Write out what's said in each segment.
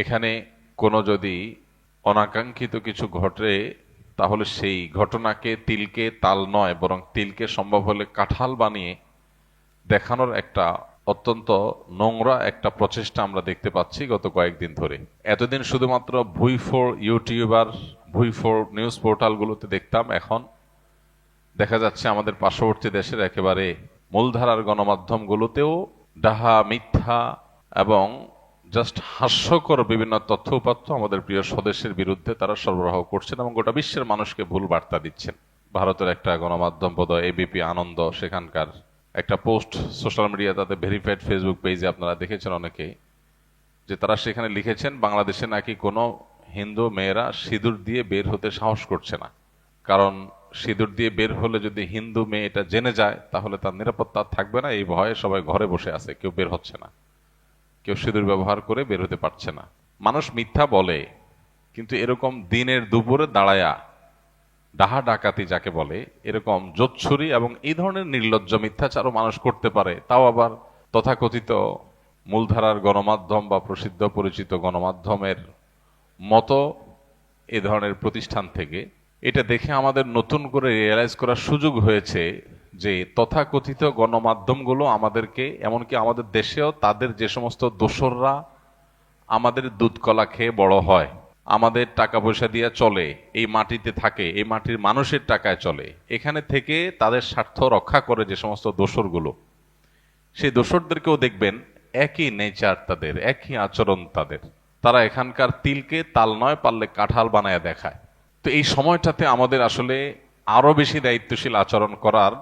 এখানে কোনো যদি অনাকাঙ্ক্ষিত কিছু ঘটে, তাহলে সেই ঘটনাকে তিলকে তাল নয়, বরং তিলকে সম্ভব হলে কাঁঠাল বানিয়ে দেখানোর একটা অত্যন্ত নোংরা একটা প্রচেষ্টা আমরা দেখতে পাচ্ছি গত কয়েকদিন ধরে। এতদিন শুধুমাত্র ভুইফোড় ইউটিউবার, ভুইফোড় নিউজ পোর্টালগুলোতে দেখতাম, এখন দেখা যাচ্ছে আমাদের পার্শ্ববর্তী দেশের একেবারে মূলধারার গণমাধ্যমগুলোতেও ডাহা, মিথ্যা এবং জাস্ট হাস্যকর বিভিন্ন তথ্য উপাত্ত আমাদের প্রিয় স্বদেশের বিরুদ্ধে তারা সরবরাহ করছেন এবং গোটা বিশ্বের মানুষকে ভুল বার্তা দিচ্ছেন। ভারতের একটা গণমাধ্যম বোধহয় এবিপি আনন্দ, সেখানকার একটা পোস্ট সোশ্যাল মিডিয়া, তাদের ভেরিফাইড ফেসবুক পেজে আপনারা দেখেছেন অনেকেই, যে তারা সেখানে লিখেছেন বাংলাদেশে নাকি কোনো হিন্দু মেয়েরা সিঁদুর দিয়ে বের হতে সাহস করছে না, কারণ সিঁদুর দিয়ে বের হলে যদি হিন্দু মেয়ে এটা জেনে যায় তাহলে তার নিরাপত্তা থাকবে না, এই ভয়ে সবাই ঘরে বসে আছে, কেউ বের হচ্ছে না, কেউ সিঁদুর ব্যবহার করে বের হতে পারছে না। মানুষ মিথ্যা বলে, কিন্তু এরকম দিনের দুপুরে দাঁড়ায়া ডাহা ডাকাতি যাকে বলে, এরকম জোচ্ছুরি এবং এই ধরনের নির্লজ্জ মিথ্যাচারও মানুষ করতে পারে, তাও আবার তথাকথিত মূলধারার গণমাধ্যম বা প্রসিদ্ধ পরিচিত গণমাধ্যমের মতো এ ধরনের প্রতিষ্ঠান থেকে। এটা দেখে আমাদের নতুন করে রিয়েলাইজ করার সুযোগ হয়েছে যে তথাকথিত গণমাধ্যমগুলো আমাদেরকে, এমনকি আমাদের দেশেও তাদের যে সমস্ত দোসররা আমাদের দুধ কলা খেয়ে বড় হয়, আমাদের টাকা পয়সা দিয়ে চলে, এই মাটিতে থাকে, এই মাটির মানুষের টাকায় চলে, এখানে থেকে তাদের স্বার্থ রক্ষা করে যে সমস্ত দোসরগুলো, সেই দোসরদেরকেও দেখবেন একই নেচার তাদের, একই আচরণ তাদের। তারা এখানকার তিলকে তাল নয়, পারলে কাঁঠাল বানায় দেখায়। তো এই সময়টাতে আমাদের আসলে আরো বেশি দায়িত্বশীল আচরণ করার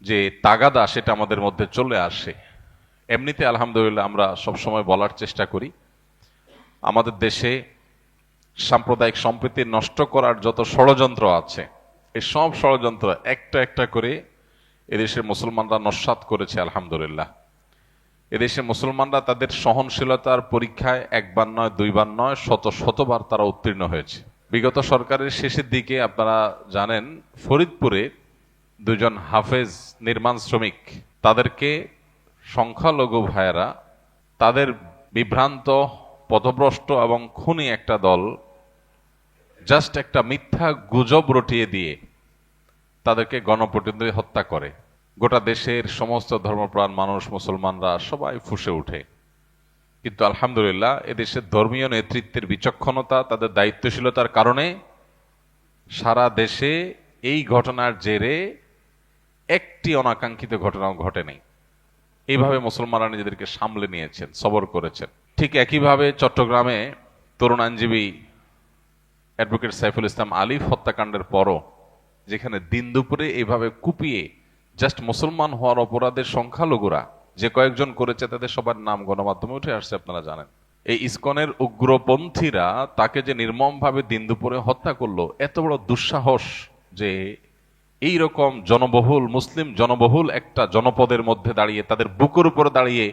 যে তাগাদা, সেটা আমাদের মধ্যে চলে আসে। এমনিতে আলহামদুলিল্লাহ আমরা সবসময় বলার চেষ্টা করি, আমাদের দেশে সাম্প্রদায়িক সম্প্রীতি নষ্ট করার যত ষড়যন্ত্র আছে, এই সব ষড়যন্ত্র একটা একটা করে এদেশের মুসলমানরা নস্যাৎ করেছে আলহামদুলিল্লাহ। এদেশে মুসলমানরা তাদের সহনশীলতার পরীক্ষায় একবার নয়, দুইবার নয়, শত শতবার তারা উত্তীর্ণ হয়েছে। বিগত সরকারের শেষের দিকে আপনারা জানেন, ফরিদপুরে দুজন হাফেজ নির্মাণ শ্রমিক, তাদেরকে সংখ্যালঘু ভাইয়েরা, তাদের বিভ্রান্ত, পথভ্রষ্ট এবং খুনি একটা দল জাস্ট একটা মিথ্যা গুজব রটিয়ে দিয়ে তাদেরকে গণপ্রতিনিধি হত্যা করে। গোটা দেশের সমস্ত ধর্মপ্রাণ মানুষ, মুসলমানরা সবাই ফুঁসে ওঠে। কিন্তু আলহামদুলিল্লাহ এদেশের ধর্মীয় নেতৃত্বের বিচক্ষণতা, তাদের দায়িত্বশীলতার কারণে সারা দেশে এই ঘটনার জেরে একটি অনাকাঙ্ক্ষিত ঘটনাও ঘটেনি। এইভাবে মুসলমানরা নিজেদেরকে সামলে নিয়েছেন, সবর করেছেন। ঠিক একইভাবে চট্টগ্রামে তরুণ আইনজীবী অ্যাডভোকেট সাইফুল ইসলাম আলিফ হত্যাকাণ্ডের পরও, যেখানে দিন দুপুরে এইভাবে কুপিয়ে জাস্ট মুসলমান হওয়ার অপরাধের সংখ্যালঘুরা যে কয়েকজন করেছে, তাদের সবার নাম গণমাধ্যমে উঠে আসছে, আপনারা জানেন। এই ইসকনের উগ্রপন্থীরা তাকে যে নির্মমভাবে দিন দুপুরে হত্যা করলো, এত বড় দুঃসাহস যে এই রকম জনবহুল, মুসলিম জনবহুল একটা জনপদের মধ্যে দাঁড়িয়ে, তাদের বুকের উপরে দাঁড়িয়ে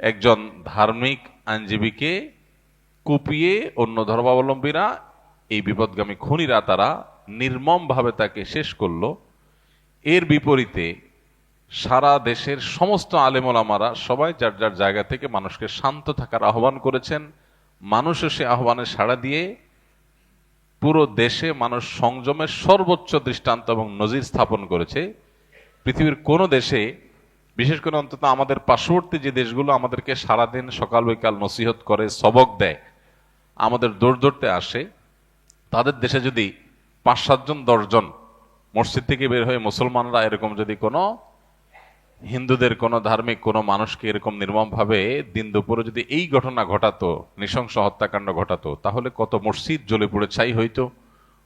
একজন ধার্মিক আইনজীবীকে কুপিয়ে অন্য ধর্মাবলম্বীরা, এই বিপদগামী খুনিরা, তারা নির্মমভাবে তাকে শেষ করলো। এর বিপরীতে সারা দেশের সমস্ত আলেমোলামারা সবাই যার যার জায়গা থেকে মানুষকে শান্ত থাকার আহ্বান করেছেন। মানুষও সে আহ্বানে সাড়া দিয়ে পুরো দেশে মানুষ সংযমের সর্বোচ্চ দৃষ্টান্ত এবং নজির স্থাপন করেছে। পৃথিবীর কোনো দেশে, বিশেষ করে অন্তত আমাদের পার্শ্ববর্তী যে দেশগুলো আমাদেরকে সারাদিন সকাল বিকাল নসিহত করে, সবক দেয়, আমাদের দৌড় ধরতে আসে, তাদের দেশে যদি 5-7 জন 10 জন মসজিদ থেকে বের হয়ে মুসলমানরা এরকম যদি কোনো হিন্দুদের কোনো ধার্মিক কোনো মানুষকে এরকম নির্মমভাবে দিন দুপুরে যদি এই ঘটনা ঘটাতো, নৃশংস হত্যাকাণ্ড ঘটাতো, তাহলে কত মসজিদ জ্বলে পুড়ে ছাই হইতো,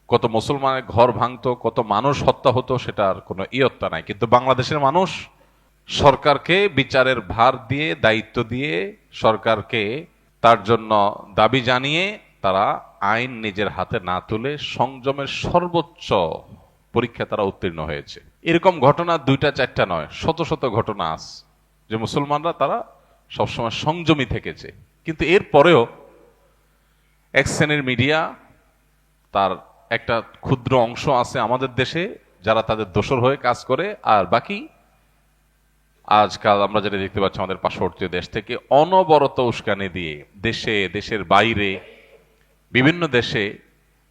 কত মুসলমানের ঘর ভাঙতো, কত মানুষ হত্যা হতো, সেটার কোনো ইয়ত্তা নাই। কিন্তু বাংলাদেশের মানুষ সরকারকে বিচারের ভার দিয়ে, দায়িত্ব দিয়ে, সরকারকে তার জন্য দাবি জানিয়ে তারা আইন নিজের হাতে না তুলে সংযমের সর্বোচ্চ পরীক্ষা তারা উত্তীর্ণ হয়েছে। এরকম ঘটনা 2টা-4টা নয়, শত শত ঘটনা আছে যে মুসলমানরা তারা সবসময় সংযমী থেকেছে। কিন্তু এর পরেও এক শ্রেণীর মিডিয়া, তার একটা ক্ষুদ্র অংশ আছে আমাদের দেশে যারা তাদের দোসর হয়ে কাজ করে, আর বাকি আজকাল আমরা যেটা দেখতে পাচ্ছি আমাদের পার্শ্ববর্তী দেশ থেকে অনবরত উস্কানি দিয়ে দেশে, দেশের বাইরে, বিভিন্ন দেশে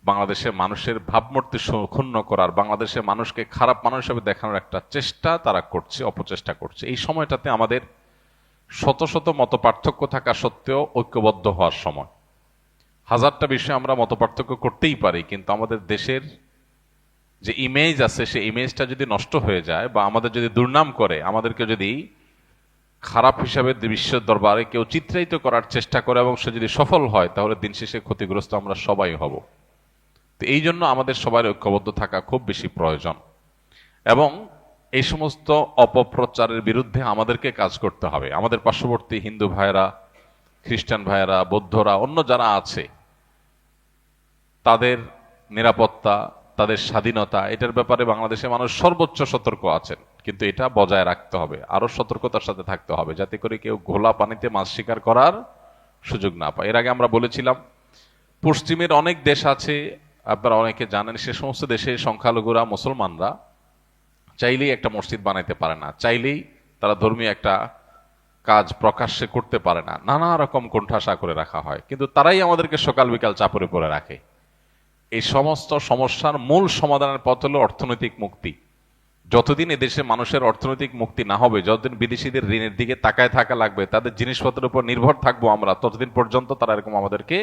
বাংলাদেশের মানুষের ভাবমূর্তি ক্ষুণ্ণ করার, বাংলাদেশের মানুষকে খারাপ মানুষ হিসেবে দেখানোর একটা চেষ্টা তারা করছে, অপচেষ্টা করছে। এই সময়টাতে আমাদের শত শত মত পার্থক্য থাকা সত্ত্বেও ঐক্যবদ্ধ হওয়ার সময়। হাজারটা বিষয়ে আমরা মত পার্থক্য করতেই পারি, কিন্তু আমাদের দেশের যে ইমেজ আছে সেই ইমেজটা যদি নষ্ট হয়ে যায় বা আমাদের যদি দুর্নাম করে, আমাদেরকে যদি খারাপ হিসাবে বিশ্বের দরবারে কেউ চিত্রায়িত করার চেষ্টা করে এবং সে যদি সফল হয়, তাহলে দিন শেষে ক্ষতিগ্রস্ত আমরা সবাই হব। তো এই জন্য আমাদের সবার ঐক্যবদ্ধ থাকা খুব বেশি প্রয়োজন এবং এই সমস্ত অপপ্রচারের বিরুদ্ধে আমাদেরকে কাজ করতে হবে। আমাদের পার্শ্ববর্তী হিন্দু ভাইয়েরা, খ্রিস্টান ভাইয়েরা, বৌদ্ধরা, অন্য যারা আছে, তাদের নিরাপত্তা, তাদের স্বাধীনতা, এটার ব্যাপারে বাংলাদেশের মানুষ সর্বোচ্চ সতর্ক আছেন, কিন্তু এটা বজায় রাখতে হবে, আরো সতর্কতার সাথে থাকতে হবে, যাতে করে কেউ ঘোলা পানিতে মাছ শিকার করার সুযোগ না পায়। এর আগে আমরা বলেছিলাম পশ্চিমের অনেক দেশ আছে, আপনারা অনেকে জানেন, সে সমস্ত দেশে সংখ্যালঘুরা, মুসলমানরা চাইলেই একটা মসজিদ বানাইতে পারে না, চাইলেই তারা ধর্মীয় একটা কাজ প্রকাশ্যে করতে পারে না, নানা রকম কোণঠাসা করে রাখা হয়, কিন্তু তারাই আমাদেরকে সকাল বিকাল চাপড়ে পড়ে রাখে। এই সমস্ত সমস্যার মূল সমাধানের পথ হলো অর্থনৈতিক মুক্তি। যতদিন এদেশে মানুষের অর্থনৈতিক মুক্তি না হবে, যতদিন বিদেশিদের ঋণের দিকে তাকায় থাকা লাগবে, তাদের জিনিসপত্রের উপর নির্ভর থাকবো আমরা, ততদিন পর্যন্ত তারা এরকম আমাদেরকে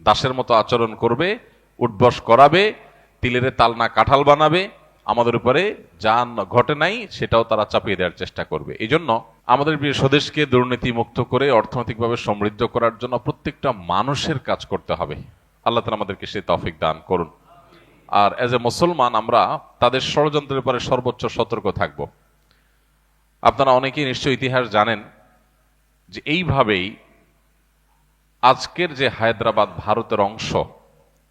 দাসের মতো আচরণ করবে, উঠবস করাবে, তিলেরে তাল না কাঁঠাল বানাবে, আমাদের উপরে যা ঘটে নাই সেটাও তারা চাপিয়ে দেওয়ার চেষ্টা করবে। এই জন্য আমাদের স্বদেশকে দুর্নীতি মুক্ত করে অর্থনৈতিকভাবে সমৃদ্ধ করার জন্য প্রত্যেকটা মানুষের কাজ করতে হবে। আল্লাহ তাআলা আমাদেরকে সেই তৌফিক দান করুন। আর এজ এ মুসলমান আমরা তাদের ষড়যন্ত্রের ব্যাপারে সর্বোচ্চ সতর্ক থাকব। আপনারা অনেকেই নিশ্চয়ই ইতিহাস জানেন যে এইভাবেই আজকের যে হায়দ্রাবাদ ভারতের অংশ,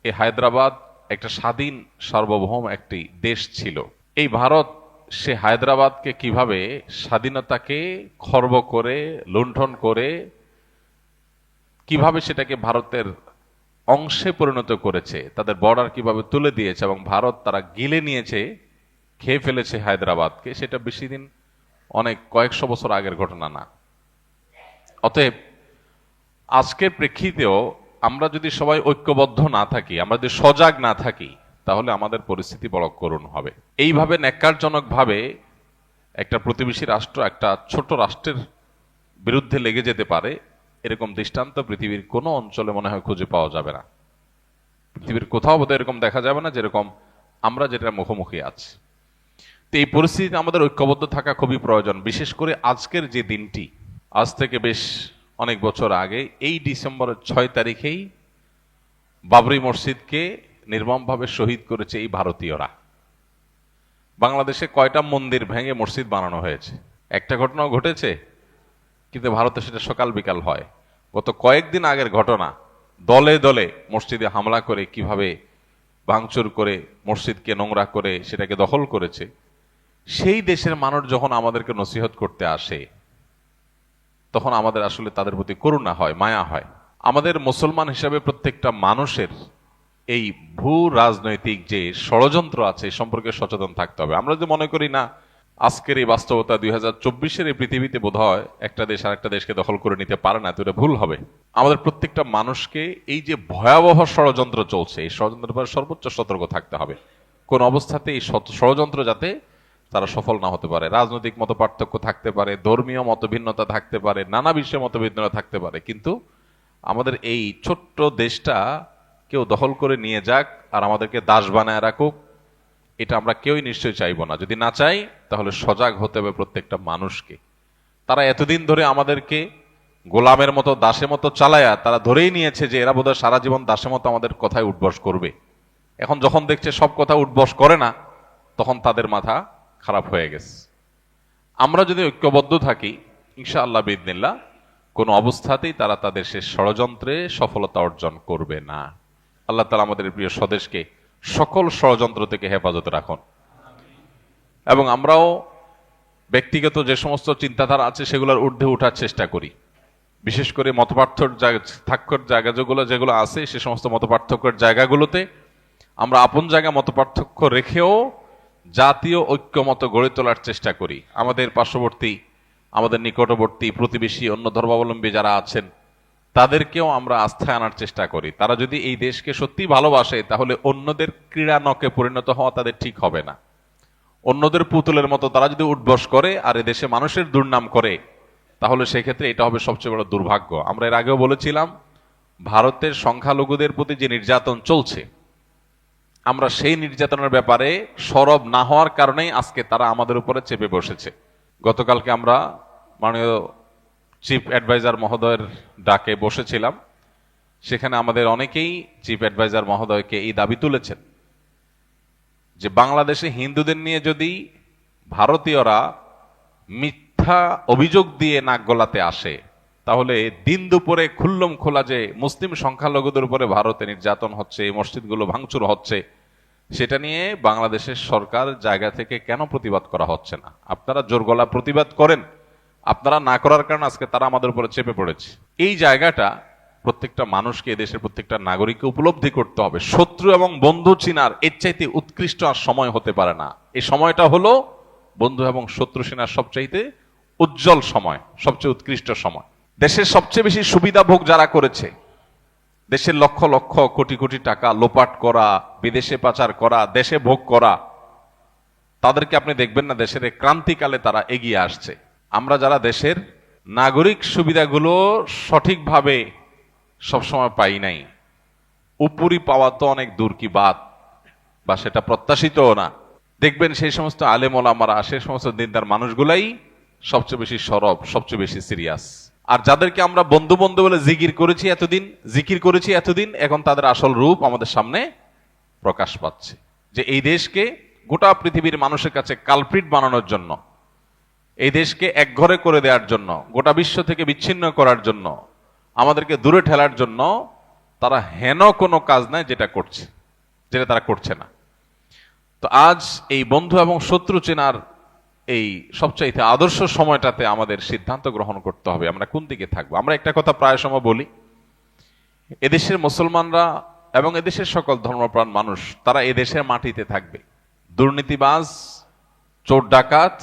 এই হায়দ্রাবাদ একটা স্বাধীন সার্বভৌম একটি দেশ ছিল। এই ভারত সে হায়দ্রাবাদকে কিভাবে স্বাধীনতাকে খর্ব করে, লুণ্ঠন করে, কিভাবে সেটাকে ভারতের অংশে পরিণত করেছে, তাদের বর্ডার কিভাবে তুলে দিয়েছে এবং ভারত তারা গিলে নিয়েছে, খেয়ে ফেলেছে হায়দ্রাবাদকে, সেটা বেশি দিন, অনেক কয়েকশো বছর আগের ঘটনা না। অতএব আজকের প্রেক্ষিতেও আমরা যদি সবাই ঐক্যবদ্ধ না থাকি, আমরা যদি সজাগ না থাকি, তাহলে আমাদের পরিস্থিতি বড় করুণ হবে। এইভাবে ন্যাক্কারজনকভাবে একটা প্রতিবেশী রাষ্ট্র একটা ছোট রাষ্ট্রের বিরুদ্ধে লেগে যেতে পারে, এরকম দৃষ্টান্ত পৃথিবীর কোনো অঞ্চলে মনে হয় খুঁজে পাওয়া যাবে না। পৃথিবীর কোথাও বোধহয় এরকম দেখা যাবে না যেরকম আমরা যেটা মুখোমুখি আছি। তো এই পরিস্থিতিতে আমাদের ঐক্যবদ্ধ থাকা খুবই প্রয়োজন। বিশেষ করে আজকের যে দিনটি, আজ থেকে বেশ অনেক বছর আগে এই ডিসেম্বরের 6 তারিখেই বাবরি মসজিদকে নির্মমভাবে শহীদ করেছে এই ভারতীয়রা। বাংলাদেশে কয়টা মন্দির ভেঙে মসজিদ বানানো হয়েছে? একটা ঘটনাও ঘটেছে, কিন্তু ভারতে সেটা সকাল বিকাল হয়। গত কয়েকদিন আগের ঘটনা, দলে দলে মসজিদে হামলা করে কিভাবে ভাঙচুর করে মসজিদকে নোংরা করে সেটাকে দখল করেছে। সেই দেশের মানুষ যখন আমাদেরকে নসিহত করতে আসে, তখন আমাদের আসলে তাদের প্রতি করুণা হয়, মায়া হয়। আমাদের মুসলমান হিসাবে প্রত্যেকটা মানুষের এই ভূ রাজনৈতিক যে ষড়যন্ত্র আছে সম্পর্কে সচেতন থাকতে হবে। আমরা যদি মনে করি না আজকের এই বাস্তবতা 2024-এর এই পৃথিবীতে বোধহয় একটা দেশ আরেকটা দেশকে দখল করে নিতে পারে না, তো এটা ভুল হবে। আমাদের প্রত্যেকটা মানুষকে এই যে ভয়াবহ ষড়যন্ত্র চলছে, এই ষড়যন্ত্রের ব্যাপারে সর্বোচ্চ সতর্ক থাকতে হবে। কোন অবস্থাতে এই ষড়যন্ত্র যাতে তারা সফল না হতে পারে। রাজনৈতিক মত পার্থক্য থাকতে পারে, ধর্মীয় মতভিন্নতা থাকতে পারে, নানা বিষয়ে মতভিন্নতা থাকতে পারে, কিন্তু আমাদের এই ছোট্ট দেশটা কেউ দখল করে নিয়ে যাক আর আমাদেরকে দাস বানায় রাখুক, এটা আমরা কেউই নিশ্চয়ই চাইবো না। যদি না চাই, তাহলে সজাগ হতে হবে প্রত্যেকটা মানুষকে। তারা এতদিন ধরে আমাদেরকে গোলামের মতো, দাসের মতো চালায়া তারা ধরেই নিয়েছে যে এরা বোধহয় সারা জীবন দাসের মতো আমাদের কথায় উঠবস করবে। এখন যখন দেখছে সব কথা উঠবস করে না, তখন তাদের মাথা খারাপ হয়ে গেছে। আমরা যদি ঐক্যবদ্ধ থাকি, ইনশাআল্লাহ বিইذনিল্লাহ, কোন অবস্থাতেই তারা তাদের সে ষড়যন্ত্রে সফলতা অর্জন করবে না। আল্লাহ তাআলা আমাদের প্রিয় স্বদেশকে সকল ষড়যন্ত্র থেকে হেফাজতে রাখুন। এবং আমরাও ব্যক্তিগত যে সমস্ত চিন্তাধারা আছে সেগুলোর ঊর্ধ্বে ওঠার চেষ্টা করি। বিশেষ করে মতপার্থক্যের জায়গা যেগুলো আছে, সে সমস্ত মতপার্থক্যের জায়গাগুলোতে আমরা আপন জায়গা মতপার্থক্য রেখেও জাতীয় ঐক্যমত গড়ে তোলার চেষ্টা করি। আমাদের পার্শ্ববর্তী আমাদের নিকটবর্তী প্রতিবেশী অন্য ধর্মাবলম্বী যারা আছেন তাদেরকেও আমরা আস্থায় আনার চেষ্টা করি। তারা যদি এই দেশকে সত্যি ভালোবাসে তাহলে অন্যদের ক্রীড়া নকে পরিণত হওয়া তাদের ঠিক হবে না। অন্যদের পুতুলের মতো তারা যদি উঠবস করে আর দেশে মানুষের দুর্নাম করে তাহলে সেক্ষেত্রে এটা হবে সবচেয়ে বড় দুর্ভাগ্য। আমরা এর আগেও বলেছিলাম, ভারতের সংখ্যালঘুদের প্রতি যে নির্যাতন চলছে, আমরা সেই নির্যাতনের ব্যাপারে সরব না হওয়ার কারণেই আজকে তারা আমাদের উপরে চেপে বসেছে। গতকালকে আমরা মাননীয় চিফ অ্যাডভাইজার মহোদয়ের ডাকে বসেছিলাম, সেখানে আমাদের অনেকেই চিফ অ্যাডভাইজার মহোদয়কে এই দাবি তুলেছেন যে বাংলাদেশে হিন্দুদের নিয়ে যদি ভারতীয়রা মিথ্যা অভিযোগ দিয়ে নাক গলাতে আসে তাহলে দিন দুপুরে খুল্লম খোলা যে মুসলিম সংখ্যালঘুদের উপরে ভারতে নির্যাতন হচ্ছে, মসজিদগুলো ভাঙচুর হচ্ছে, সেটা নিয়ে বাংলাদেশের সরকার জায়গা থেকে কেন প্রতিবাদ করা হচ্ছে না? আপনারা জোর গলা প্রতিবাদ করেন, আপনারা না করার কারণে আজকে তারা আমাদের উপরে চেপে পড়েছে। এই জায়গাটা প্রত্যেকটা মানুষকে, দেশের প্রত্যেকটা নাগরিককে উপলব্ধি করতে হবে। শত্রু এবং বন্ধু চিনার এর চাইতে উৎকৃষ্ট আর সময় হতে পারে না। এই সময়টা হলো বন্ধু এবং শত্রু চিনার সবচাইতে উজ্জ্বল সময়, সবচেয়ে উৎকৃষ্ট সময়। দেশের সবচেয়ে বেশি সুবিধা ভোগ যারা করেছে, দেশের লক্ষ লক্ষ কোটি কোটি টাকা লোপাট করা, বিদেশে পাচার করা, দেশে ভোগ করা, তাদেরকে আপনি দেখবেন না দেশের ক্রান্তিকালে তারা এগিয়ে আসছে। আমরা যারা দেশের নাগরিক সুবিধাগুলো সঠিকভাবে সবসময় পাই নাই, উপরি পাওয়া তো অনেক দূর কি বাত, বা সেটা প্রত্যাশিতও না। দেখবেন সেই সমস্ত আলেম ওলামারা, সেই সমস্ত দিনদার মানুষগুলাই সবচেয়ে বেশি সরব, সবচেয়ে বেশি সিরিয়াস। আর যাদেরকে আমরা বন্ধু বন্ধু বলে জিকির করেছি এতদিন, এখন তাদের আসল রূপ আমাদের সামনে প্রকাশ পাচ্ছে। যে এই দেশকে গোটা পৃথিবীর মানুষের কাছে কালপ্রিট বানানোর জন্য, এই দেশকে একঘরে করে দেওয়ার জন্য, গোটা বিশ্ব থেকে বিচ্ছিন্ন করার জন্য, আমাদেরকে দূরে ঠেলার জন্য তারা হেন কোনো কাজ নাই যেটা করছে, যেটা তারা করছে না। তো আজ এই বন্ধু এবং শত্রু চেনার এই সবচাইতে আদর্শ সময়টাতে আমাদের সিদ্ধান্ত গ্রহণ করতে হবে আমরা কোন দিকে থাকবো। আমরা একটা কথা প্রায় সময় বলি, এদেশের মুসলমানরা এবং এদেশের সকল ধর্মপ্রাণ মানুষ তারা এদেশের মাটিতে থাকবে। দুর্নীতিবাজ, চোর ডাকাত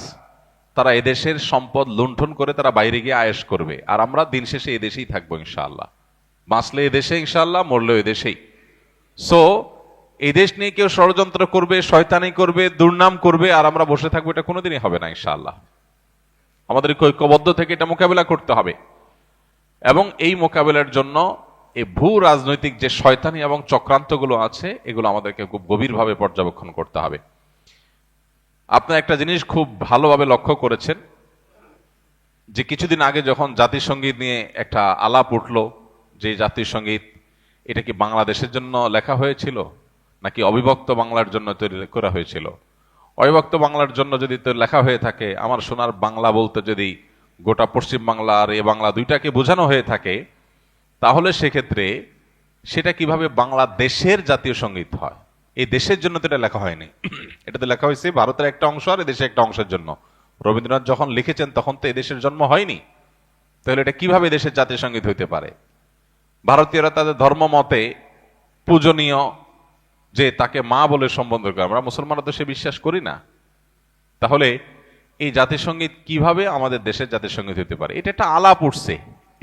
তারা এদেশের সম্পদ লুণ্ঠন করে তারা বাইরে গিয়ে আয়েশ করবে, আর আমরা দিন শেষে এদেশেই থাকবো ইনশাআল্লাহ। বাঁচলে এদেশে ইনশাআল্লাহ, মরলেও এদেশেই। সো এই দেশ নিয়ে কেউ ষড়যন্ত্র করবে, শয়তানি করবে, দুর্নাম করবে, আর আমরা বসে থাকবো, এটা কোনোদিনই হবে না ইনশাআল্লাহ। আমাদের ঐক্যবদ্ধ থেকে এটা মোকাবেলা করতে হবে, এবং এই মোকাবেলার জন্য এই ভূ রাজনৈতিক যে শয়তানি এবং চক্রান্তগুলো আছে এগুলো আমাদেরকে খুব গভীরভাবে পর্যবেক্ষণ করতে হবে। আপনার একটা জিনিস খুব ভালোভাবে লক্ষ্য করেছেন যে কিছুদিন আগে যখন জাতিসংগীত নিয়ে একটা আলাপ উঠলো, যে জাতীয় সঙ্গীত এটা কি বাংলাদেশের জন্য লেখা হয়েছিল নাকি অবিভক্ত বাংলার জন্য তৈরি করা হয়েছিল? অবিভক্ত বাংলার জন্য যদি লেখা হয়ে থাকে, আমার সোনার বাংলা বলতে যদি গোটা পশ্চিম বাংলা আর এ বাংলা দুইটাকে বোঝানো হয়ে থাকে, তাহলে সেক্ষেত্রে সেটা কিভাবে বাংলাদেশের জাতীয় সঙ্গীত হয়? এই দেশের জন্য তো এটা লেখা হয়নি, এটাতে লেখা হয়েছে ভারতের একটা অংশ আর দেশের একটা অংশের জন্য। রবীন্দ্রনাথ যখন লিখেছেন তখন তো এদেশের জন্ম হয়নি, তাহলে এটা কিভাবে দেশের জাতীয় সঙ্গীত হইতে পারে? ভারতীয়রা তাদের ধর্ম মতে পূজনীয়, যে তাকে মা বলে সম্বোধন করে, আমরা মুসলমানরা তো সে বিশ্বাস করি না। তাহলে এই জাতিসংগীত কিভাবে আমাদের দেশের জাতিসংগীত হতে পারে? এটা একটা আলাপ উঠছে,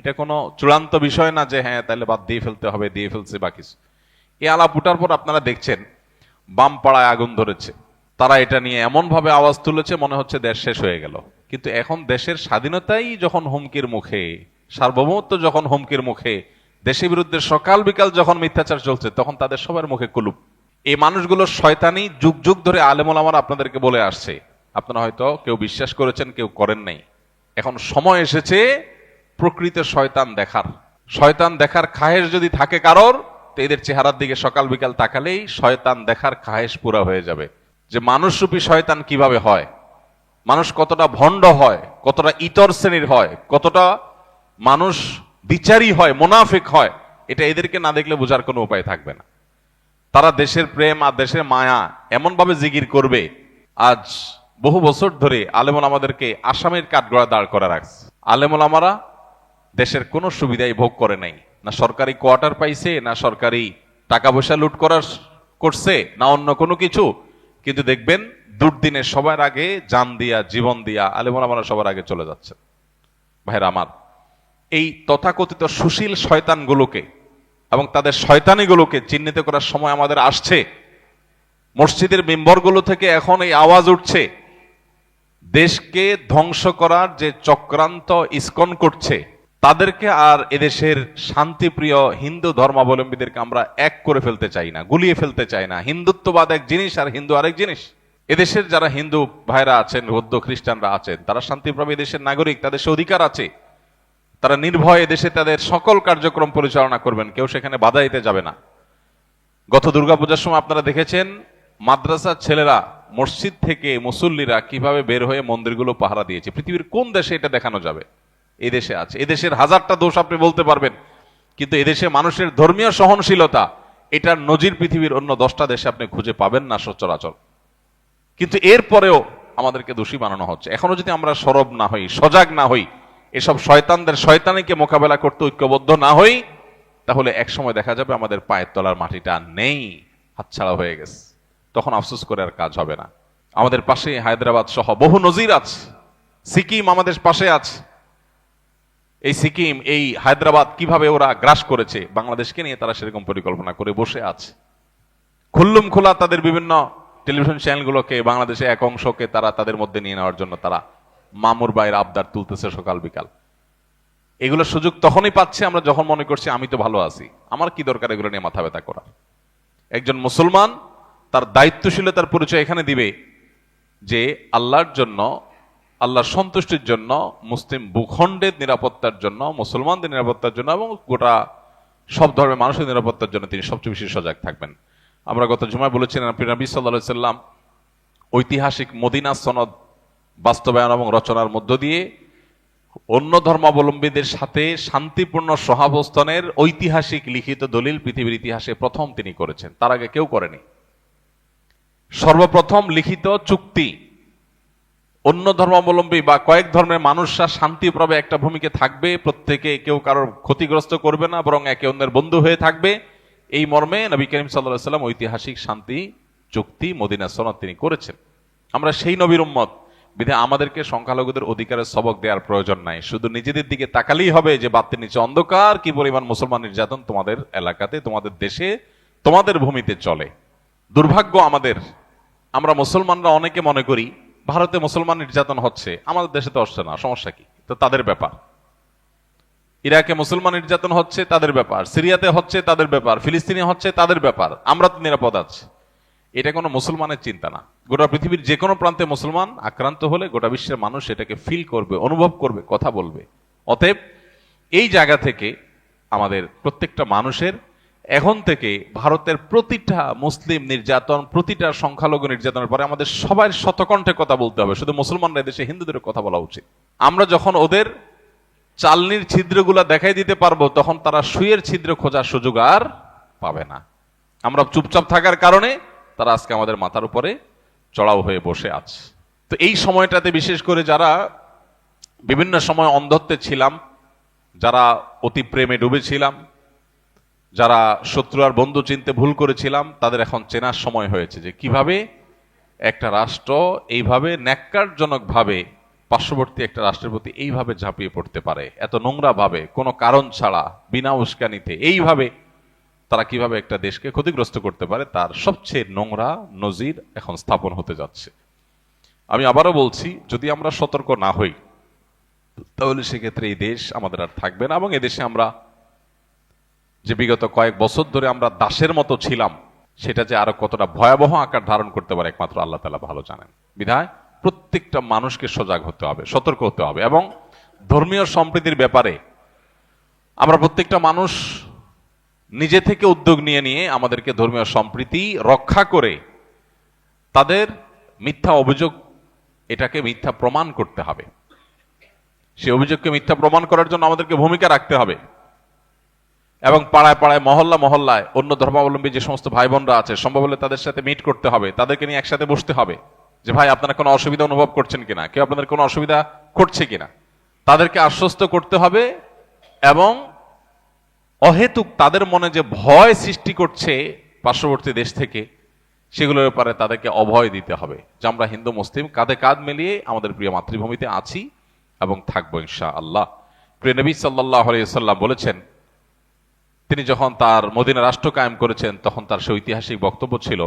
এটা কোনো চূড়ান্ত বিষয় না যে হ্যাঁ তাহলে বাদ দিয়ে ফেলতে হবে, দিয়ে ফেলছে বা কিছু। এই আলাপ উঠার পর আপনারা দেখছেন বাম পাড়ায় আগুন ধরেছে, তারা এটা নিয়ে এমন ভাবে আওয়াজ তুলেছে মনে হচ্ছে দেশ শেষ হয়ে গেল। কিন্তু এখন দেশের স্বাধীনতাই যখন হুমকির মুখে, সার্বভৌমত্ব যখন হুমকির মুখে, দেশের বিরুদ্ধে সকাল বিকাল যখন মিথ্যাচার চলছে, তখন তাদের সবার মুখে কুলুপ। এই মানুষগুলো শয়তানি যুগ যুগ ধরে আলেম ওলামারা আপনাদেরকে বলে আসছে, আপনারা হয়তো কেউ বিশ্বাস করেছেন, কেউ করেন নাই। এখন সময় এসেছে প্রকৃত শয়তান দেখার। শয়তান দেখার খায়েশ যদি থাকে কারোর, তো এদের চেহারার দিকে সকাল বিকাল তাকালেই শয়তান দেখার খায়েশ পুরা হয়ে যাবে, যে মানুষরূপী শয়তান কিভাবে হয়, মানুষ কতটা ভণ্ড হয়, কতটা ইতর শ্রেণীর হয়, কতটা মানুষ বিচারী হয়, মুনাফিক হয়। এটা এদেরকে না দেখলে বোঝার কোনো উপায় থাকবে না। তারা দেশের প্রেম আর দেশের মায়া এমন ভাবে জিগির করবে। আজ বহু বছর ধরে আলেমুল আমাদেরকে আসামের কাঠগড়া দাঁড় করে রাখছে। আলেমুল আমারা দেশের কোনো সুবিধাই ভোগ করে নাই, না সরকারি কোয়ার্টার পাইছে, না সরকারি টাকা পয়সা লুট করছে, না অন্য কোনো কিছু। কিন্তু দেখবেন দুর্দিনে সবার আগে জান দিয়া, জীবন দিয়া আলেমুল আমারা সবার আগে চলে যাচ্ছে। ভাইরা আমার, এই তথাকথিত সুশীল শয়তানগুলোকে এবং তাদের শয়তানিগুলোকে চিহ্নিত করার সময় আমাদের আসছে। মসজিদের মিম্বরগুলো থেকে এখন এই আওয়াজ উঠছে, দেশকে ধ্বংস করার যে চক্রান্ত ইসকন করছে, তাদেরকে আর এদেশের শান্তিপ্রিয় হিন্দু ধর্মাবলম্বীদেরকে আমরা এক করে ফেলতে চাই না, গুলিয়ে ফেলতে চাই না। হিন্দুত্ববাদ এক জিনিস আর হিন্দু আরেক জিনিস। এদেশের যারা হিন্দু ভাইরা আছেন, বৌদ্ধ খ্রিস্টানরা আছেন, তারা শান্তিপ্রভী দেশের নাগরিক, তাদের সে অধিকার আছে। তারা নির্ভয়ে দেশে তাদের সকল কার্যক্রম পরিচালনা করবেন, কেউ সেখানে বাধা দিতে যাবে না। গত দুর্গাপূজার সময় আপনারা দেখেছেন মাদ্রাসার ছেলেরা, মসজিদ থেকে মুসল্লিরা কিভাবে বের হয়ে মন্দিরগুলো পাহারা দিয়েছে। পৃথিবীর কোন দেশে এটা দেখানো যাবে? এই দেশে আছে। এদেশের হাজারটা দোষ আপনি বলতে পারবেন, কিন্তু এদেশে মানুষের ধর্মীয় সহনশীলতা, এটার নজির পৃথিবীর অন্য 10টা দেশে আপনি খুঁজে পাবেন না সচরাচর। কিন্তু এরপরেও আমাদেরকে দোষী বানানো হচ্ছে। এখনো যদি আমরা সরব না হই, সজাগ না হই, এসব শয়তানদের শয়তানিকে মোকাবেলা করতে ঐক্যবদ্ধ না হই, তাহলে এক সময় দেখা যাবে আমাদের পায়ের তলার মাটিটা নেই, হাতছাড়া হয়ে গেছে। তখন আফসোস করে আর কাজ হবে না। আমাদের পাশে হায়দ্রাবাদ সহ বহু নজির আছে। সিকিম আমাদের পাশে আছে। এই সিকিম, এই হায়দ্রাবাদ কিভাবে ওরা গ্রাস করেছে বাংলাদেশকে নিয়ে, তারা সেরকম পরিকল্পনা করে বসে আছে। খুল্লুম খোলা তাদের বিভিন্ন টেলিভিশন চ্যানেলগুলোকে, বাংলাদেশে এক অংশকে তারা তাদের মধ্যে নিয়ে নেওয়ার জন্য তারা মামুর বাইরে আবদার তুলতেছে সকাল বিকাল। এগুলো সুযোগ তখনই পাচ্ছে আমরা যখন মনে করছি আমি তো ভালো আছি, আমার কি দরকার এগুলো নিয়ে মাথা ব্যথা করার। একজন মুসলমান তার দায়িত্বশীলতার পরিচয় এখানে দিবে যে আল্লাহর জন্য, আল্লাহর সন্তুষ্টির জন্য, মুসলিম ভূখণ্ডের নিরাপত্তার জন্য, মুসলমানদের নিরাপত্তার জন্য এবং গোটা সব ধর্মের মানুষের নিরাপত্তার জন্য তিনি সবচেয়ে বেশি সজাগ থাকবেন। আমরা গত জুমায় বলেছিলেন, নবী সাল্লাল্লাহু আলাইহি সাল্লাম ঐতিহাসিক মদিনা সনদ বাস্তবায়ন এবং রচনার মধ্য দিয়ে অন্য ধর্মাবলম্বীদের সাথে শান্তিপূর্ণ সহাবস্থানের ঐতিহাসিক লিখিত দলিল পৃথিবীর ইতিহাসে প্রথম তিনি করেছেন। তার আগে কেউ করেনি। সর্বপ্রথম লিখিত চুক্তি, অন্য ধর্মাবলম্বী বা কয়েক ধর্মের মানুষরা শান্তিভাবে একটা ভূমিকে থাকবে, প্রত্যেকে কেউ কারোর ক্ষতিগ্রস্ত করবে না, বরং একে অন্যের বন্ধু হয়ে থাকবে, এই মর্মে নবী করিম সাল্লাল্লাহু আলাইহি সাল্লাম ঐতিহাসিক শান্তি চুক্তি মদিনা সনদ তিনি করেছেন। আমরা সেই নবীর উম্মত, বিধায় আমাদেরকে সংখ্যালঘুদের অধিকারের সবক দেওয়ার প্রয়োজন নাই। শুধু নিজেদের দিকে তাকালেই হবে যে বাতির নিচে অন্ধকার, কি পরিমাণ মুসলমান নির্যাতন তোমাদের এলাকাতে, তোমাদের দেশে, তোমাদের ভূমিতে চলে। দুর্ভাগ্য আমাদের, আমরা মুসলমানরা অনেকে মনে করি ভারতে মুসলমান নির্যাতন হচ্ছে, আমাদের দেশে তো হচ্ছে না, সমস্যা কি? তো তাদের ব্যাপার। ইরাকে মুসলমান নির্যাতন হচ্ছে, তাদের ব্যাপার। সিরিয়াতে হচ্ছে, তাদের ব্যাপার। ফিলিস্তিনে হচ্ছে, তাদের ব্যাপার। আমরা তো নিরাপদ আছি। এটা কোনো মুসলমানের চিন্তা না। গোটা পৃথিবীর যে কোনো প্রান্তে মুসলমান আক্রান্ত হলে গোটা বিশ্বের মানুষ এটাকে ফিল করবে, অনুভব করবে, কথা বলবে। অতএব এই জায়গা থেকে আমাদের প্রত্যেকটা মানুষের এখন থেকে ভারতের প্রতিটা মুসলিম নির্যাতন, প্রতিটা সংখ্যালঘু নির্যাতনের পরে আমাদের সবার শতকণ্ঠে কথা বলতে হবে। শুধু মুসলমানরা দেশে হিন্দুদের কথা বলা উচিত। আমরা যখন ওদের চালনির ছিদ্রগুলা দেখাই দিতে পারবো, তখন তারা সুইয়ের ছিদ্র খোঁজার সুযোগ আর পাবে না। আমরা চুপচাপ থাকার কারণে তারা আজকে আমাদের মাথার উপরে চড়াও হয়ে বসে আছে। তো এই সময়টাতে বিশেষ করে যারা বিভিন্ন সময় অন্ধত্বে ছিলাম, যারা অতি প্রেমে ডুবেছিলাম, যারা শত্রু আর বন্ধু চিনতে ভুল করেছিলাম, তাদের এখন চেনার সময় হয়েছে যে কিভাবে একটা রাষ্ট্র এইভাবে ন্যাক্কারজনকভাবে পার্শ্ববর্তী একটা রাষ্ট্রের প্রতি এইভাবে ঝাঁপিয়ে পড়তে পারে, এত নোংরা ভাবে, কোনো কারণ ছাড়া, বিনা উস্কানিতে এইভাবে তারা কিভাবে একটা দেশকে ক্ষতিগ্রস্ত করতে পারে, তার সবচেয়ে নোংরা নজির এখন স্থাপন হতে যাচ্ছে। আমি আবারও বলছি, যদি আমরা সতর্ক না হই তাহলে সেক্ষেত্রে এই দেশ আমাদের আর থাকবে না, এবং এদেশে আমরা যে বিগত কয়েক বছর ধরে আমরা দাসের মতো ছিলাম, সেটা যে আরো কতটা ভয়াবহ আকার ধারণ করতে পারে একমাত্র আল্লাহ তাআলা ভালো জানেন। বিধায় প্রত্যেকটা মানুষকে সজাগ হতে হবে, সতর্ক হতে হবে। এবং ধর্মীয় সম্প্রীতির ব্যাপারে আমরা প্রত্যেকটা মানুষ নিজে থেকে উদ্যোগ নিয়ে নিয়ে আমাদেরকে ধর্মীয় সম্প্রীতি রক্ষা করে তাদের মিথ্যা অভিযোগ, এটাকে মিথ্যা প্রমাণ করতে হবে। সেই অভিযোগকে মিথ্যা প্রমাণ করার জন্য আমাদেরকে ভূমিকা রাখতে হবে। এবং পাড়ায় পাড়ায়, মহল্লা মহল্লায় অন্য ধর্মাবলম্বী যে সমস্ত ভাই বোনরা আছে, সম্ভব হলে তাদের সাথে মিট করতে হবে, তাদেরকে নিয়ে একসাথে বসতে হবে যে ভাই আপনারা কোনো অসুবিধা অনুভব করছেন কিনা, কেউ আপনাদের কোনো অসুবিধা করছে কিনা, তাদেরকে আশ্বস্ত করতে হবে। এবং অহেতুক তাদের মনে যে ভয় সৃষ্টি করছে পার্শ্ববর্তী দেশ থেকে, সেগুলোর ব্যাপারে তাদেরকে অভয় দিতে হবে যে আমরা হিন্দু মুসলিম কাঁধে কাঁধ মিলিয়ে আমাদের প্রিয় মাতৃভূমিতে আছি, এবং থাকবো ইনশাআল্লাহ। প্রিয় নবী সাল্লাল্লাহু আলাইহি ওয়াসাল্লাম বলেছেন, তিনি যখন তার মদিনা রাষ্ট্র কায়েম করেছেন তখন তার সে ঐতিহাসিক বক্তব্য ছিল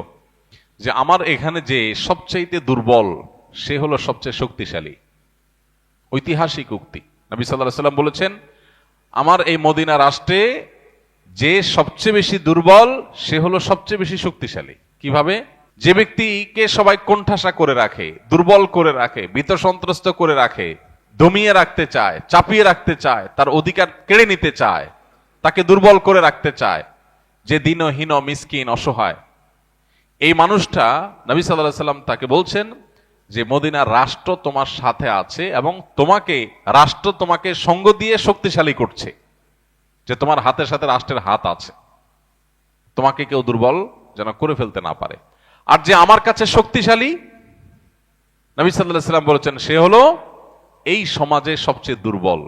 যে আমার এখানে যে সবচেয়ে দুর্বল সে হলো সবচেয়ে শক্তিশালী। ঐতিহাসিক উক্তি। নবী সাল্লাল্লাহু আলাইহি ওয়াসাল্লাম বলেছেন, আমার এই মদিনা রাষ্ট্রে যে সবচেয়ে বেশি দুর্বল সে হলো সবচেয়ে বেশি শক্তিশালী। কিভাবে? যে ব্যক্তিকে সবাই কোণঠাসা করে রাখে, দুর্বল করে রাখে, ভীত সন্ত্রস্ত করে রাখে, দমিয়ে রাখতে চায়, চাপিয়ে রাখতে চায়, তার অধিকার কেড়ে নিতে চায়, তাকে দুর্বল করে রাখতে চায়, যে দীনহীন মিসকিন অসহায়, এই মানুষটা নবী সাল্লাল্লাহু আলাইহি ওয়াসাল্লাম তাকে বলছেন যে মদিনার রাষ্ট্র তোমার সাথে আছে এবং রাষ্ট্র তোমাকে সঙ্গ দিয়ে শক্তিশালী করছে, যে তোমার হাতের সাথে রাষ্ট্রের হাত আছে, তোমাকে কেউ দুর্বল যেন করে ফেলতে না পারে। আর যে আমার কাছে শক্তিশালী, নবী সাল্লাল্লাহু আলাইহি ওয়াসাল্লাম বলেছেন, সে হলো এই সমাজে সবচেয়ে দুর্বল।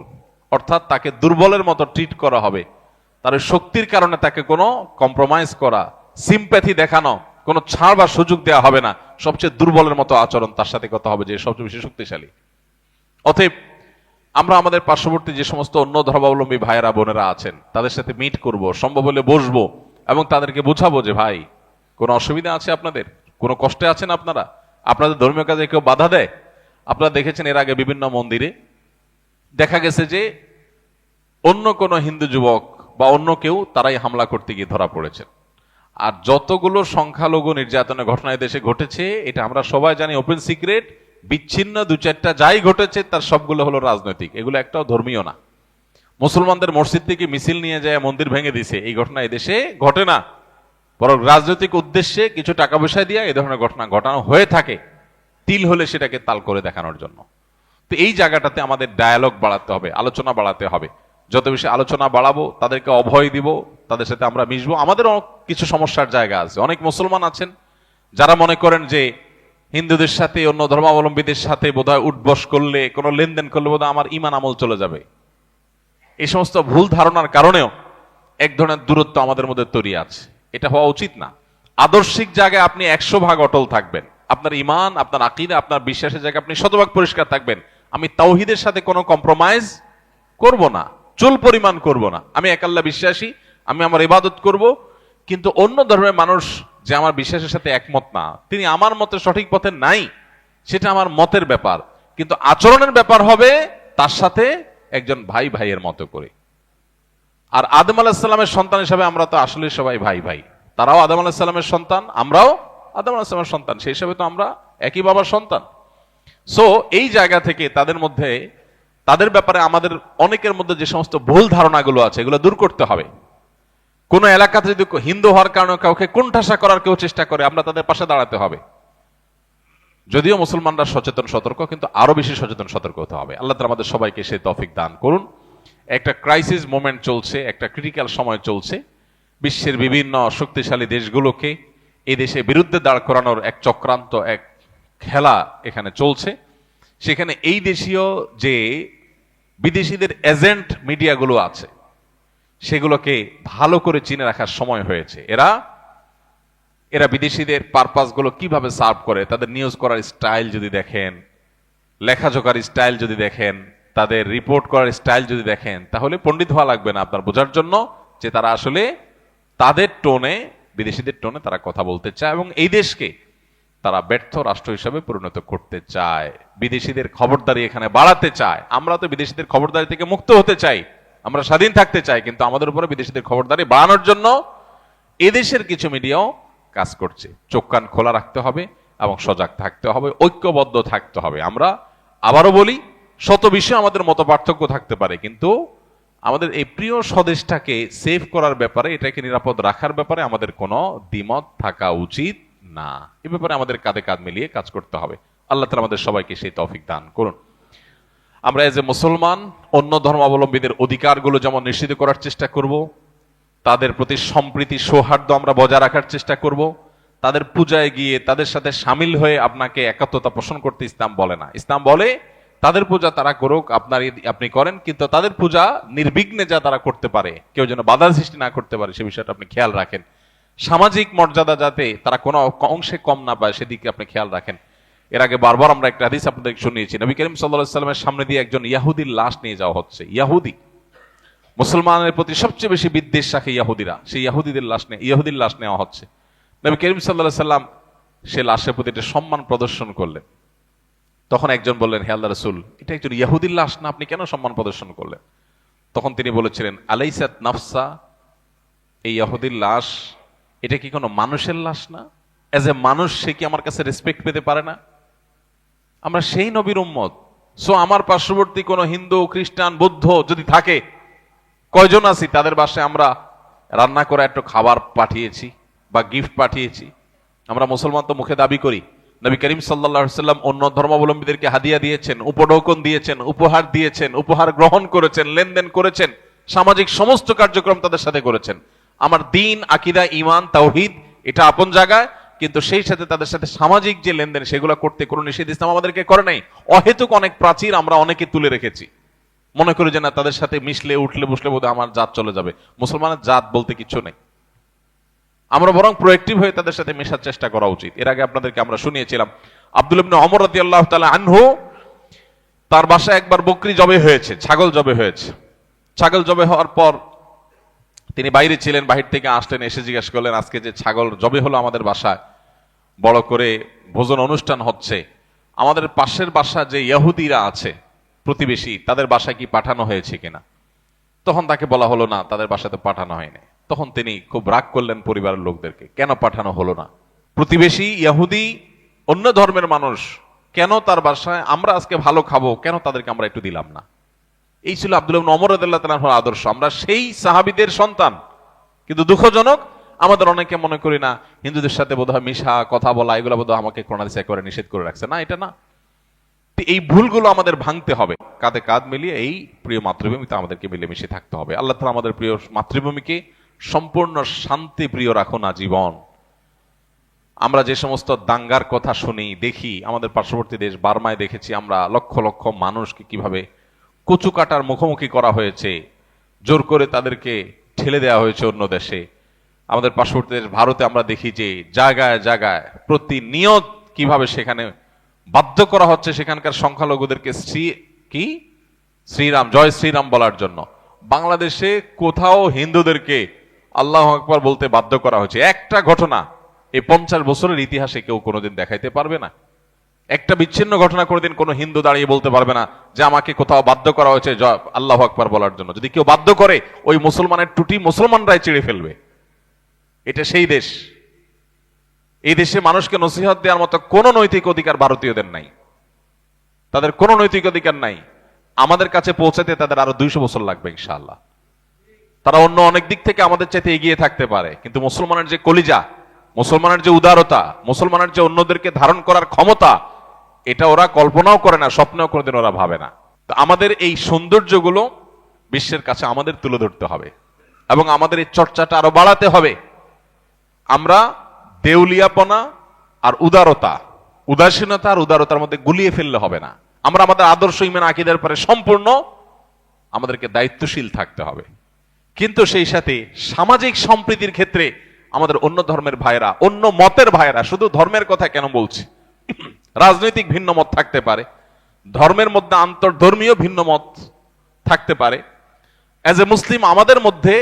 অর্থাৎ তাকে দুর্বলের মতো ট্রিট করা হবে, তার শক্তির কারণে তাকে কোনো কম্প্রোমাইজ করা, সিম্প্যাথি দেখানো, কোনো ছাড় বা সুযোগ দেওয়া হবে না। সবচেয়ে দুর্বলের মতো আচরণ তার সাথে কথা হবে, যে সবচেয়ে বেশি শক্তিশালী। অতএব আমরা আমাদের পার্শ্ববর্তী যে সমস্ত অন্য ধর্মাবলম্বী ভাইয়েরা বোনেরা আছেন তাদের সাথে মিট করব, সম্ভব হলে বসবো এবং তাদেরকে বোঝাবো যে ভাই, কোনো অসুবিধা আছে আপনাদের, কোনো কষ্টে আছেন আপনারা, আপনাদের ধর্মীয় কাজে কেউ বাধা দেয়? আপনারা দেখেছেন এর আগে বিভিন্ন মন্দিরে দেখা গেছে যে অন্য কোনো হিন্দু যুবক বা অন্য কেউ তারাই হামলা করতে গিয়ে ধরা পড়েছেন। আর যতগুলো সংখ্যালঘু নির্যাতনের ঘটনা দেশে ঘটেছে, এটা আমরা সবাই জানি, ওপেন সিক্রেট। বিচ্ছিন্ন দু চারটা যাই ঘটেছে তার সবগুলো হলো রাজনৈতিক, এগুলো একটাও ধর্মীয় না। মুসলমানদের মসজিদ থেকে মিছিল নিয়ে যায় মন্দির ভেঙে দিছে, এই ঘটনা এদেশে ঘটে না, বরং রাজনৈতিক উদ্দেশ্যে কিছু টাকা পয়সা দিয়ে এই ধরনের ঘটনা ঘটানো হয়ে থাকে, তিল হলে সেটাকে তাল করে দেখানোর জন্য। তো এই জায়গাটাতে আমাদের ডায়ালগ বাড়াতে হবে, আলোচনা বাড়াতে হবে। যত বেশি আলোচনা বাড়াবো, তাদেরকে অভয় দিব, তাদের সাথে আমরা মিশবো। আমাদেরও কিছু সমস্যার জায়গা আছে। অনেক মুসলমান আছেন যারা মনে করেন যে হিন্দুদের সাথে, অন্য ধর্মাবলম্বীদের সাথে বোধহয় উঠবস করলে, কোনো লেনদেন করলে বোধহয় আমার ইমান আমল চলে যাবে। এই সমস্ত ভুল ধারণার কারণেও এক ধরনের দূরত্ব আমাদের মধ্যে তৈরি আছে। এটা হওয়া উচিত না। আদর্শিক জায়গায় আপনি 100% অটল থাকবেন, আপনার ইমান, আপনার আকীদা, আপনার বিশ্বাসের জায়গায় আপনি 100% পরিষ্কার থাকবেন। আমি তাওহীদের সাথে কোনো কম্প্রোমাইজ করব না, চুল পরিমাণ করব না। আমি এক আল্লাহ বিশ্বাসী, আমি আমার ইবাদত করব, কিন্তু অন্য ধর্মের মানুষ যে আমার বিশ্বাসের সাথে একমত না, তিনি আমার মতে সঠিক পথে নাই, সেটা আমার মতের ব্যাপার, কিন্তু আচরণের ব্যাপার হবে তার সাথে একজন ভাই ভাইয়ের মতো করে। আর আদম আলাইহিস সালামের সন্তান হিসেবে আমরা তো আসলে সবাই ভাই ভাই। তারাও আদম আলাইহিস সালামের সন্তান, আমরাও আদম আলাইহিস সালামের সন্তান, সেই হিসাবে তো আমরা একই বাবার সন্তান। সো এই জায়গা থেকে তাদের ব্যাপারে আমাদের অনেকের মধ্যে যে সমস্ত ভুল ধারণাগুলো আছে এগুলো দূর করতে হবে। কোন এলাকাতে যদি হিন্দু হওয়ার কারণে কাউকে কোণঠাসা করার কেউ চেষ্টা করে, আমরা তাদের পাশে দাঁড়াতে হবে। যদিও মুসলমানরা সচেতন সতর্ক, কিন্তু আরো বেশি সচেতন সতর্ক হতে হবে। আল্লাহ তাআলা আমাদের সবাইকে সেই তৌফিক দান করুন। একটা ক্রাইসিস মোমেন্ট চলছে, একটা ক্রিটিক্যাল সময় চলছে। বিশ্বের বিভিন্ন শক্তিশালী দেশগুলোকে এই দেশে বিরুদ্ধে দাঁড় করানোর এক চক্রান্ত, এক খেলা এখানে চলছে। সেখানে এই দেশীয় যে বিদেশিদের এজেন্ট মিডিয়াগুলো আছে সেগুলোকে ভালো করে চিনে রাখার সময় হয়েছে। এরা বিদেশিদের পারপাসগুলো কিভাবে সার্ভ করে, তাদের নিউজ করার স্টাইল যদি দেখেন, লেখাজোকার স্টাইল যদি দেখেন, তাদের রিপোর্ট করার স্টাইল যদি দেখেন, তাহলে পণ্ডিত হওয়া লাগবে না আপনার বোঝার জন্য যে তারা আসলে তাদের টোনে, বিদেশিদের টোনে তারা কথা বলতে চায় এবং এই দেশকে তারা ব্যর্থ রাষ্ট্র হিসেবে পরিণত করতে চায়, বিদেশিদের খবরদারি এখানে বাড়াতে চায়। আমরা তো বিদেশিদের খবরদারি থেকে মুক্ত হতে চাই, আমরা স্বাধীন থাকতে চাই, কিন্তু আমাদের উপরে বিদেশিদের খবরদারি বাড়ানোর জন্য এদেশের কিছু মিডিয়াও কাজ করছে। চোখ কান খোলা রাখতে হবে এবং সজাগ থাকতে হবে, ঐক্যবদ্ধ থাকতে হবে। আমরা আবারও বলি, শত বিষয়ে আমাদের মত পার্থক্য থাকতে পারে, কিন্তু আমাদের এই প্রিয় স্বদেশটাকে সেভ করার ব্যাপারে, এটাকে নিরাপদ রাখার ব্যাপারে আমাদের কোনো দ্বিমত থাকা উচিত না। এ ব্যাপারে আমাদের কাঁধে কাঁধ মিলিয়ে কাজ করতে হবে। আল্লাহ তাআলা আমাদের সবাইকে সেই তৌফিক দান করুন। আমরা এজ এ মুসলমান অন্য ধর্মাবলম্বীদের অধিকারগুলো যেমন নিশ্চিত করার চেষ্টা করব, তাদের প্রতি সম্প্রীতি সৌহার্দ্য আমরা বজায় রাখার চেষ্টা করব। তাদের পূজায় গিয়ে তাদের সাথে সামিল হয়ে আপনাকে একাত্মতা পোষণ করতে ইসলাম বলে না। ইসলাম বলে তাদের পূজা তারা করুক, আপনি করেন, কিন্তু তাদের পূজা নির্বিঘ্নে যা তারা করতে পারে, কেউ যেন বাধা সৃষ্টি না করতে পারে, সে বিষয়টা আপনি খেয়াল রাখেন। সামাজিক মর্যাদা যাতে তারা কোনো অংশে কম না পায় সেদিকে আপনি খেয়াল রাখেন। এর আগে বারবার আমরা একটা হাদিস আপনাদের শুনিয়েছি, নবী করিম সাল্লাল্লাহু আলাইহি ওয়াসাল্লামের সামনে দিয়ে একজন ইয়াহুদির লাশ নিয়ে যাওয়া হচ্ছে। ইয়াহুদি, মুসলমানের প্রতি সবচেয়ে বেশি বিদ্বেষ রাখে ইয়াহুদিরা, সেই ইয়াহুদির লাশ নেওয়া হচ্ছে। নবী করিম সাল্লাল্লাহু আলাইহি ওয়াসাল্লাম সে লাশের প্রতি একটা সম্মান প্রদর্শন করলেন। তখন একজন বললেন, হে আল্লাহর রাসূল, এটা একজন ইয়াহুদির লাশ না, আপনি কেন সম্মান প্রদর্শন করলেন? তখন তিনি বলেছিলেন, আলাইসাত নাফসা, এই ইয়াহুদির লাশ এটা কি কোনো মানুষের লাশ না? এজ এ মানুষ সে কি আমার কাছে রেসপেক্ট পেতে পারে না? আমরা সেই নবীর উম্মত। সো আমার পার্শ্ববর্তী কোনো হিন্দু, খ্রিস্টান, বৌদ্ধ যদি থাকে, কয়জন আছি তাদের বাসায় আমরা রান্না করে একটু খাবার পাঠিয়েছি বা গিফট পাঠিয়েছি? আমরা মুসলমান তো মুখে দাবি করি। নবী করিম সাল্লাল্লাহু আলাইহি ওয়াসাল্লাম অন্য ধর্মাবলম্বীদেরকে হাদিয়া দিয়েছেন, উপঢৌকন দিয়েছেন, উপহার দিয়েছেন, উপহার গ্রহণ করেছেন, লেনদেন করেছেন, সামাজিক সমস্ত কার্যক্রম তাদের সাথে করেছেন। আমার দিন, আকীদা, ঈমান, তাওহীদ এটা আপন জায়গায়, কিন্তু সেই সাথে তাদের সাথে সামাজিক যে লেনদেন সেগুলো করতে কোনো নিষেধ ইসলাম আমাদেরকে করে নাই। অহেতুক অনেক প্রাচীর আমরা অনেকে তুলে রেখেছি, মনে করি যে না তাদের সাথে মিশলে উঠলে বসলে বোধহয় আমার জাত চলে যাবে। মুসলমানের জাত বলতে কিছু নেই, আমরা বরং প্রোঅ্যাক্টিভ হয়ে তাদের সাথে মেশার চেষ্টা করা উচিত। এর আগে আপনাদেরকে আমরা শুনিয়েছিলাম আব্দুল্লাহ ইবনে ওমর রাদিয়াল্লাহু তাআলা আনহু, তার বাসায় একবার বকরি জবে হয়েছে, ছাগল জবে হয়েছে। ছাগল জবে হওয়ার পর তিনি বাইরে ছিলেন, বাহির থেকে আসলেন, এসে জিজ্ঞাসা করলেন, আজকে যে ছাগল জবে হলো আমাদের বাসায়, বড় করে ভোজন অনুষ্ঠান হচ্ছে, আমাদের পাশের বাসা যে ইহুদিরা আছে প্রতিবেশী, তাদের বাসায় কি পাঠানো হয়েছে কিনা? তখন তাকে বলা হলো না, তাদের বাসাতে পাঠানো হয়নি। তখন তিনি খুব রাগ করলেন পরিবারের লোকদেরকে, কেন পাঠানো হলো না? প্রতিবেশী ইহুদি, অন্য ধর্মের মানুষ, কেন তার বাসায় আমরা আজকে ভালো খাবো, কেন তাদেরকে আমরা একটু দিলাম না? এই ছিল আব্দুল্লাহ ইবনে ওমর রাদিয়াল্লাহু তাআলার আদর্শ। আমরা সেই সাহাবীদের সন্তান, কিন্তু দুঃখজনক আমাদের অনেকে মনে করি না হিন্দুদের সাথে বোধহয় মিশা, কথা বলা, এগুলো বোধহয় আমাকে কোরআন হাদিসে করে নিষেধ করে রাখছে। না, এটা না। এই ভুলগুলো আমাদের ভাঙতে হবে, কাঁধে কাঁধ মিলিয়ে এই প্রিয় মাতৃভূমিতে আমাদেরকে মিলেমিশে থাকতে হবে। আল্লাহ তাআলা আমাদের প্রিয় মাতৃভূমিকে সম্পূর্ণ শান্তি প্রিয় রাখুন আজীবন। আমরা যে সমস্ত দাঙ্গার কথা শুনি, দেখি, আমাদের পার্শ্ববর্তী দেশ বার্মায় দেখেছি আমরা লক্ষ লক্ষ মানুষকে কিভাবে কচু কাটার মুখোমুখি করা হয়েছে, জোর করে তাদেরকে ঠেলে দেওয়া হয়েছে অন্য দেশে। আমাদের পার্শ্ববর্তী দেশ ভারতে আমরা দেখি যে জায়গায় জায়গায় প্রতিনিয়ত কিভাবে সেখানে বাধ্য করা হচ্ছে সেখানকার সংখ্যালঘুদেরকে শ্রীরাম, জয় শ্রীরাম বলার জন্য। বাংলাদেশে কোথাও হিন্দুদেরকে আল্লাহু আকবার বলতে বাধ্য করা হয়েছে? একটা ঘটনা এই 50 বছরের ইতিহাসে কেউ কোনোদিন দেখাইতে পারবে না। একটা বিচ্ছিন্ন ঘটনা কোনোদিন কোনো হিন্দু দাঁড়িয়ে বলতে পারবে না যে আমাকে কোথাও বাধ্য করা হয়েছে আল্লাহু আকবার বলার জন্য। যদি কেউ বাধ্য করে, ওই মুসলমানের টুটি মুসলমানরাই চিড়ে ফেলবে। এটা সেই দেশ। এই দেশে মানুষকে নসিহত দেওয়ার মতো কোনো নৈতিক অধিকার ভারতীয়দের নাই, তাদের কোনো নৈতিক অধিকার নাই। আমাদের কাছে পৌঁছাতে তাদের আরো 200 বছর লাগবে ইনশাআল্লাহ। তারা অন্য অনেক দিক থেকে আমাদের চাইতে এগিয়ে থাকতে পারে, কিন্তু মুসলমানের যে কলিজা, মুসলমানের যে উদারতা, মুসলমানের যে অন্যদেরকে ধারণ করার ক্ষমতা, এটা ওরা কল্পনাও করে না, স্বপ্নেও কোনোদিন ওরা ভাবে না। তো আমাদের এই সৌন্দর্যগুলো বিশ্বের কাছে আমাদের তুলে ধরতে হবে এবং আমাদের এই চর্চাটা আরো বাড়াতে হবে। আমরা দেউলিয়াপনা আর উদাসীনতা আর উদারতার মধ্যে গুলিয়ে ফেললে হবে না। আমরা আমাদের আদর্শ, ঈমান, আকীদার পরে সম্পূর্ণ আমাদেরকে দায়িত্বশীল থাকতে হবে। কিন্তু সেই সাথে সামাজিক সম্প্রীতির ক্ষেত্রে আমাদের অন্য ধর্মের ভাইরা, অন্য মতের ভাইরা, শুধু ধর্মের কথা কেন বলছি, রাজনৈতিক ভিন্ন মত থাকতে পারে, ধর্মের মধ্যে আন্তর্ধর্মীয় ভিন্ন মত থাকতে পারে। এজ এ মুসলিম আমাদের মধ্যে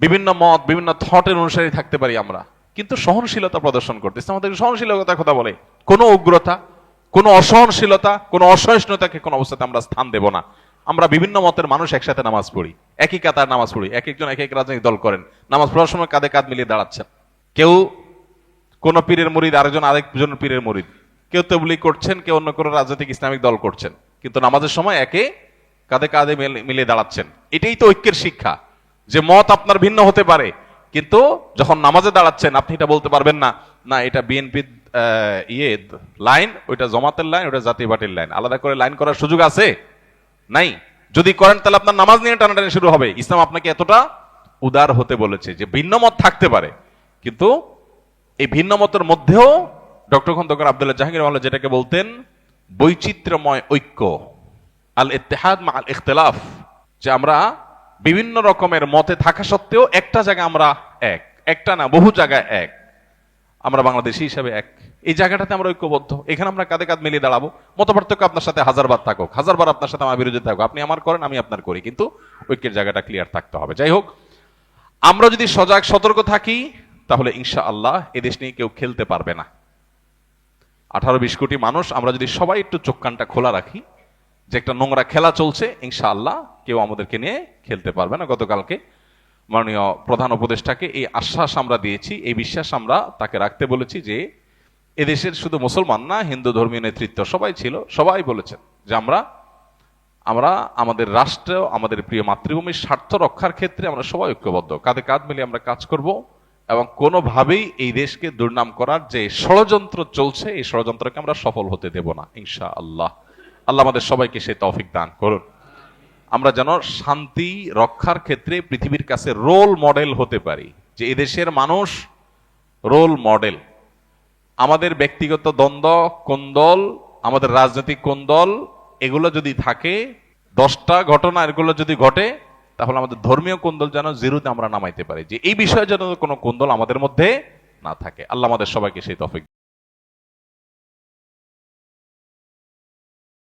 বিভিন্ন মত, বিভিন্ন থটের অনুসারী থাকতে পারি আমরা, কিন্তু সহনশীলতা প্রদর্শন করতে ইসলাম আমাদের সহনশীলতার কথা বলে। কোনো উগ্রতা, কোনো অসহনশীলতা, কোনো অসহিষ্ণুতাকে কোনো অবস্থাতে আমরা স্থান দেব না। আমরা বিভিন্ন মতের মানুষ একসাথে নামাজ পড়ি, একই কাতার নামাজ পড়ি, এক একজন এক এক রাজনৈতিক দল করেন, নামাজ পড়ার সময় কাঁধে কাঁধ মিলিয়ে দাঁড়াচ্ছেন। কেউ কোন পীরের মুরিদ, আরেকজন পীরের মুরিদ, কেউ তবলিগ করছেন, কেউ অন্য কোনো রাজনৈতিক ইসলামিক দল করছেন, কিন্তু নামাজের সময় একে কাঁধে কাঁধে মিলিয়ে দাঁড়াচ্ছেন। এটাই তো ঐক্যের শিক্ষা, যে মত আপনার ভিন্ন হতে পারে, কিন্তু যখন নামাজে দাঁড়াচ্ছেন আপনি এটা বলতে পারবেন না, না এটা বিএনপির লাইন, ওইটা জামাতের লাইন, ওইটা জাতীয় পার্টির লাইন, আলাদা করে লাইন করার সুযোগ আছে? নাই। যদি করেন তাহলে আপনার নামাজ নিয়ে টানাটানি শুরু হবে। ইসলাম আপনাকে এতটা উদার হতে বলেছে যে ভিন্ন মত থাকতে পারে, কিন্তু এই ভিন্ন মতের মধ্যেও ডক্টর খন্দকার আব্দুল্লাহ জাহাঙ্গীর যেটাকে বলতেন বৈচিত্র্যময় ঐক্য, আল ইত্তেহাদ মা আল ইখতিলাফ, যে আমরা বিভিন্ন রকমের মতে থাকা সত্ত্বেও একটা জায়গায় আমরা এক, একটা না বহু জায়গায় এক। আমরা বাংলাদেশী হিসাবে এক, এই জায়গাটাতে আমরা ঐক্যবদ্ধ, এখানে আমরা কাঁধে কাঁধ মিলিয়ে দাঁড়াবো। মতপার্থক্য আপনার সাথে হাজারবার থাকুক, হাজারবার আপনার সাথে আমার বিরোধী থাকুক, আপনি আমার করেন আমি আপনার করি, কিন্তু ঐক্যের জায়গাটা ক্লিয়ার থাকতে হবে। যাই হোক, আমরা যদি সজাগ সতর্ক থাকি তাহলে ইনশাআল্লাহ এদেশ নিয়ে কেউ খেলতে পারবে না। 18-20 কোটি মানুষ আমরা যদি সবাই একটু চোখ কানটা খোলা রাখি যে একটা নোংরা খেলা চলছে, ইনশাআল্লাহ কেউ আমাদেরকে নিয়ে খেলতে পারবে না। গতকালকে মাননীয় প্রধান উপদেষ্টাকে এই আশ্বাস আমরা দিয়েছি, এই বিশ্বাস আমরা তাকে রাখতে বলেছি যে এদেশের শুধু মুসলমান না, হিন্দু ধর্মীয় নেতৃত্ব সবাই ছিল, সবাই বলেছেন যে আমরা আমাদের রাষ্ট্র, আমাদের প্রিয় মাতৃভূমির স্বার্থ রক্ষার ক্ষেত্রে আমরা সবাই ঐক্যবদ্ধ, কাঁধে কাঁধ মিলিয়ে আমরা কাজ করব এবং কোনোভাবেই এই দেশকে দুর্নাম করার যে ষড়যন্ত্র চলছে এই ষড়যন্ত্রকে আমরা সফল হতে দেব না ইনশাআল্লাহ। আল্লাহ আমাদের সবাইকে সেই তৌফিক দান করুন। আমরা যেন শান্তি রক্ষার ক্ষেত্রে পৃথিবীর কাছে রোল মডেল হতে পারি, যে এদেশের মানুষ রোল মডেল। আমাদের ব্যক্তিগত দ্বন্দ্ব, কোন্দল, আমাদের রাজনৈতিক কোন্দল এগুলো যদি থাকে, 10টা ঘটনা এগুলো যদি ঘটে, তাহলে আমাদের ধর্মীয় কোন্দল যেন জিরোতে আমরা নামাইতে পারি, যে এই বিষয়ে যেন কোনো কোন্দল আমাদের মধ্যে না থাকে। আল্লাহ আমাদের সবাইকে সেই তৌফিক